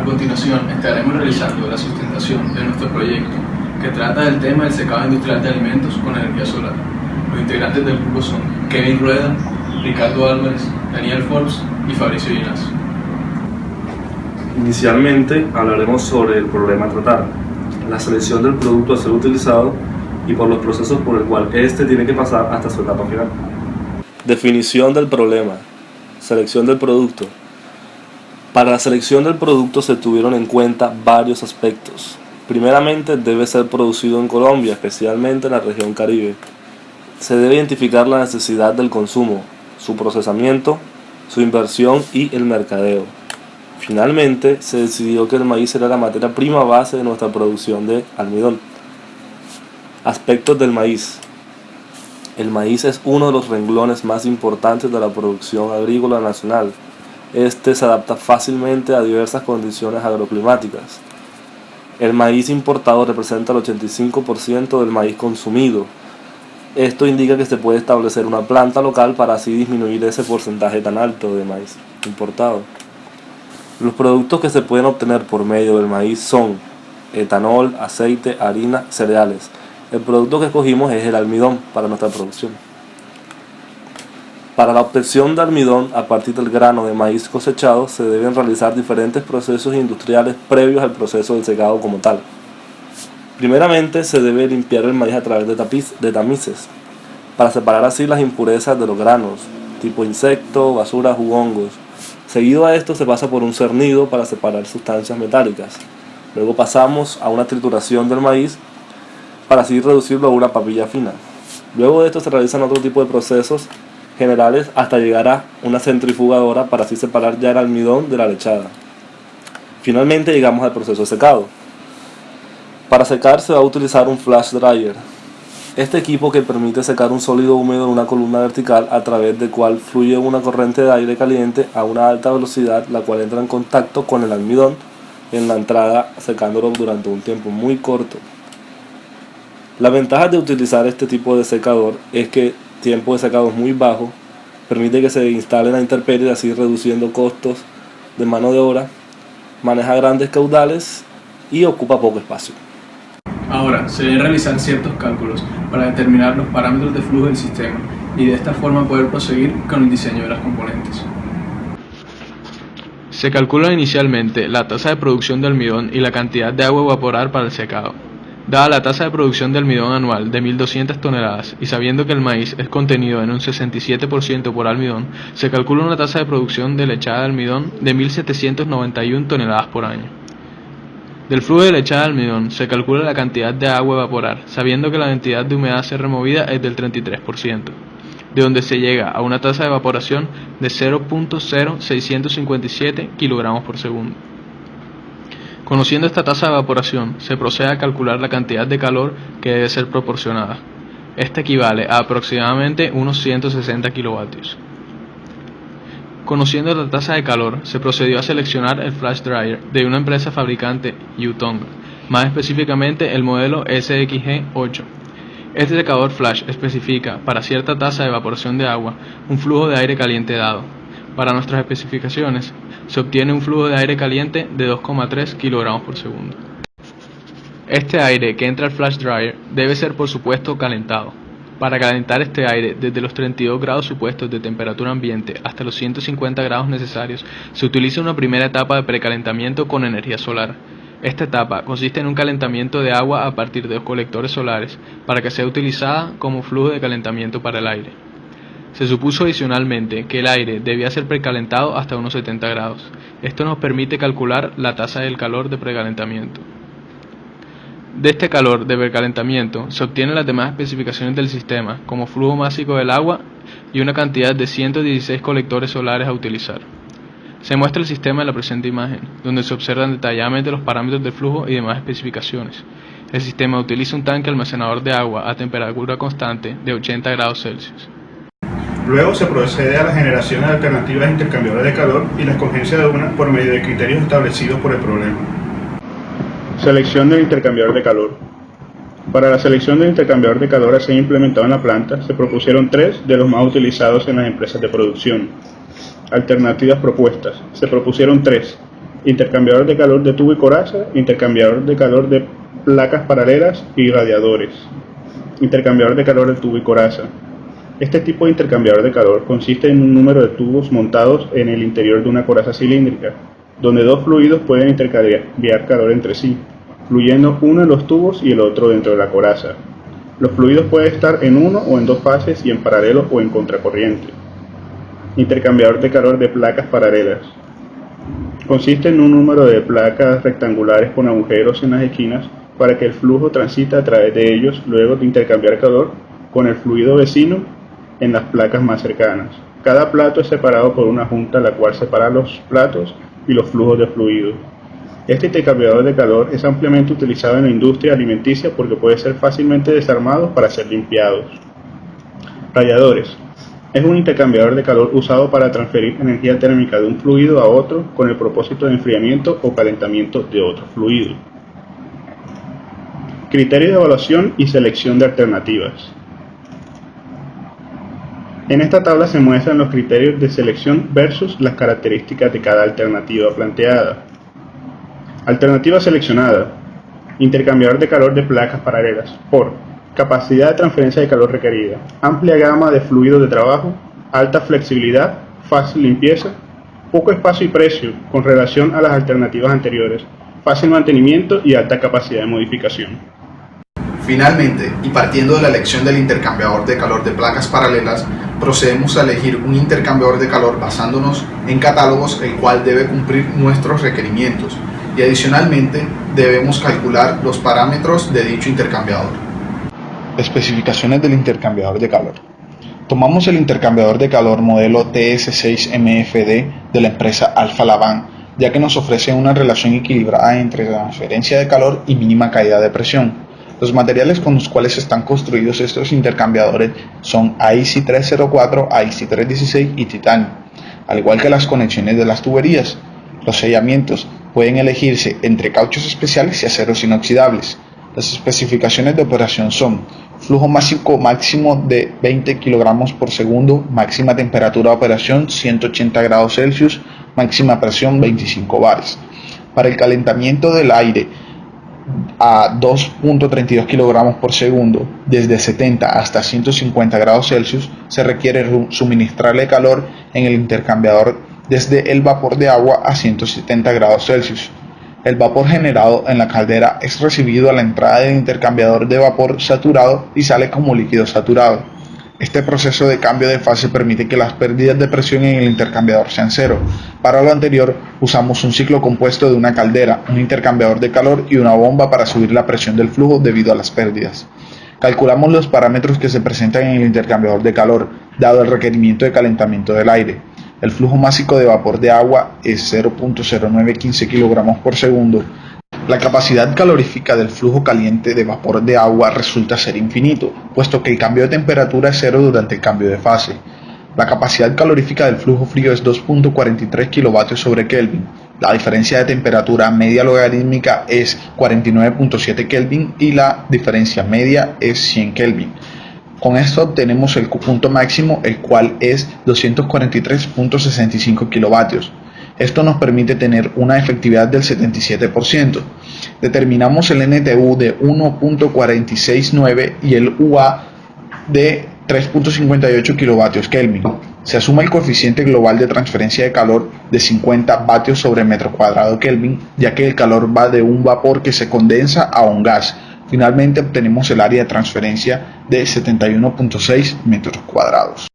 A continuación, estaremos realizando la sustentación de nuestro proyecto, que trata del tema del secado industrial de alimentos con energía solar. Los integrantes del grupo son Kevin Rueda, Ricardo Álvarez, Daniel Forbes y Fabricio Ginás. Inicialmente hablaremos sobre el problema a tratar, la selección del producto a ser utilizado y por los procesos por el cual éste tiene que pasar hasta su etapa final. Definición del problema, selección del producto. Para la selección del producto se tuvieron en cuenta varios aspectos. Primeramente, debe ser producido en Colombia, especialmente en la región Caribe. Se debe identificar la necesidad del consumo, su procesamiento, su inversión y el mercadeo. Finalmente, se decidió que el maíz será la materia prima base de nuestra producción de almidón. Aspectos del maíz. El maíz es uno de los renglones más importantes de la producción agrícola nacional. Este se adapta fácilmente a diversas condiciones agroclimáticas. El maíz importado representa el 85% del maíz consumido. Esto indica que se puede establecer una planta local para así disminuir ese porcentaje tan alto de maíz importado. Los productos que se pueden obtener por medio del maíz son etanol, aceite, harina, cereales. El producto que escogimos es el almidón para nuestra producción. Para la obtención de almidón a partir del grano de maíz cosechado se deben realizar diferentes procesos industriales previos al proceso del secado como tal. Primeramente se debe limpiar el maíz a través de tamices, para separar así las impurezas de los granos, tipo insectos, basuras u hongos. Seguido a esto se pasa por un cernido para separar sustancias metálicas. Luego pasamos a una trituración del maíz para así reducirlo a una papilla fina. Luego de esto se realizan otro tipo de procesos generales hasta llegar a una centrifugadora para así separar ya el almidón de la lechada. Finalmente llegamos al proceso de secado. Para secar se va a utilizar un flash dryer. Este equipo que permite secar un sólido húmedo en una columna vertical a través del cual fluye una corriente de aire caliente a una alta velocidad, la cual entra en contacto con el almidón en la entrada, secándolo durante un tiempo muy corto. La ventaja de utilizar este tipo de secador es que tiempo de secado es muy bajo, permite que se instale la intemperie, así reduciendo costos de mano de obra, maneja grandes caudales y ocupa poco espacio. Ahora, se deben realizar ciertos cálculos para determinar los parámetros de flujo del sistema y de esta forma poder proseguir con el diseño de las componentes. Se calcula inicialmente la tasa de producción de almidón y la cantidad de agua a evaporar para el secado. Dada la tasa de producción de almidón anual de 1.200 toneladas y sabiendo que el maíz es contenido en un 67% por almidón, se calcula una tasa de producción de lechada de almidón de 1.791 toneladas por año. Del flujo de lechada de almidón se calcula la cantidad de agua a evaporar, sabiendo que la cantidad de humedad a ser removida es del 33%, de donde se llega a una tasa de evaporación de 0.0657 kilogramos por segundo. Conociendo esta tasa de evaporación, se procede a calcular la cantidad de calor que debe ser proporcionada. Esta equivale a aproximadamente unos 160 kilovatios. Conociendo la tasa de calor, se procedió a seleccionar el flash dryer de una empresa fabricante Yutong, más específicamente el modelo SXG8. Este secador flash especifica, para cierta tasa de evaporación de agua, un flujo de aire caliente dado. Para nuestras especificaciones, se obtiene un flujo de aire caliente de 2,3 kilogramos por segundo. Este aire que entra al flash dryer debe ser por supuesto calentado. Para calentar este aire desde los 32 grados supuestos de temperatura ambiente hasta los 150 grados necesarios, se utiliza una primera etapa de precalentamiento con energía solar. Esta etapa consiste en un calentamiento de agua a partir de los colectores solares para que sea utilizada como flujo de calentamiento para el aire. Se supuso adicionalmente que el aire debía ser precalentado hasta unos 70 grados. Esto nos permite calcular la tasa del calor de precalentamiento. De este calor de precalentamiento se obtienen las demás especificaciones del sistema, como flujo másico del agua y una cantidad de 116 colectores solares a utilizar. Se muestra el sistema en la presente imagen, donde se observan detalladamente los parámetros de flujo y demás especificaciones. El sistema utiliza un tanque almacenador de agua a temperatura constante de 80 grados Celsius. Luego se procede a la generación de alternativas intercambiadoras de calor y la escogencia de una por medio de criterios establecidos por el problema. Selección del intercambiador de calor. Para la selección del intercambiador de calor a ser implementado en la planta, se propusieron 3 de los más utilizados en las empresas de producción. Alternativas propuestas. Se propusieron 3: intercambiador de calor de tubo y coraza, intercambiador de calor de placas paralelas y radiadores. Intercambiador de calor de tubo y coraza. Este tipo de intercambiador de calor consiste en un número de tubos montados en el interior de una coraza cilíndrica, donde dos fluidos pueden intercambiar calor entre sí, fluyendo uno en los tubos y el otro dentro de la coraza. Los fluidos pueden estar en uno o en dos fases y en paralelo o en contracorriente. Intercambiador de calor de placas paralelas. Consiste en un número de placas rectangulares con agujeros en las esquinas para que el flujo transite a través de ellos luego de intercambiar calor con el fluido vecino en las placas más cercanas. Cada plato es separado por una junta la cual separa los platos y los flujos de fluido. Este intercambiador de calor es ampliamente utilizado en la industria alimenticia porque puede ser fácilmente desarmado para ser limpiados. Radiadores. Es un intercambiador de calor usado para transferir energía térmica de un fluido a otro con el propósito de enfriamiento o calentamiento de otro fluido. Criterio de evaluación y selección de alternativas. En esta tabla se muestran los criterios de selección versus las características de cada alternativa planteada. Alternativa seleccionada. Intercambiador de calor de placas paralelas. Por capacidad de transferencia de calor requerida, amplia gama de fluidos de trabajo, alta flexibilidad, fácil limpieza, poco espacio y precio con relación a las alternativas anteriores, fácil mantenimiento y alta capacidad de modificación. Finalmente, y partiendo de la elección del intercambiador de calor de placas paralelas, procedemos a elegir un intercambiador de calor basándonos en catálogos el cual debe cumplir nuestros requerimientos y adicionalmente debemos calcular los parámetros de dicho intercambiador. Especificaciones del intercambiador de calor. Tomamos el intercambiador de calor modelo TS6MFD de la empresa Alfa Laval, ya que nos ofrece una relación equilibrada entre transferencia de calor y mínima caída de presión. Los materiales con los cuales están construidos estos intercambiadores son AISI304, AISI316 y titanio, al igual que las conexiones de las tuberías. Los sellamientos pueden elegirse entre cauchos especiales y aceros inoxidables. Las especificaciones de operación son flujo máximo de 20 kg por segundo, máxima temperatura de operación 180 grados Celsius, máxima presión 25 bares. Para el calentamiento del aire a 2.32 kg por segundo, desde 70 hasta 150 grados Celsius, se requiere suministrarle calor en el intercambiador desde el vapor de agua a 170 grados Celsius. El vapor generado en la caldera es recibido a la entrada del intercambiador de vapor saturado y sale como líquido saturado. Este proceso de cambio de fase permite que las pérdidas de presión en el intercambiador sean cero. Para lo anterior, usamos un ciclo compuesto de una caldera, un intercambiador de calor y una bomba para subir la presión del flujo debido a las pérdidas. Calculamos los parámetros que se presentan en el intercambiador de calor, dado el requerimiento de calentamiento del aire. El flujo máximo de vapor de agua es 0.0915 kg por segundo. La capacidad calorífica del flujo caliente de vapor de agua resulta ser infinito, puesto que el cambio de temperatura es cero durante el cambio de fase. La capacidad calorífica del flujo frío es 2.43 kW sobre Kelvin. La diferencia de temperatura media logarítmica es 49.7 Kelvin y la diferencia media es 100 Kelvin. Con esto obtenemos el punto máximo, el cual es 243.65 kilovatios. Esto nos permite tener una efectividad del 77%. Determinamos el NTU de 1.469 y el UA de 3.58 kilovatios Kelvin. Se asume el coeficiente global de transferencia de calor de 50 vatios sobre metro cuadrado Kelvin, ya que el calor va de un vapor que se condensa a un gas. Finalmente obtenemos el área de transferencia de 71.6 metros cuadrados.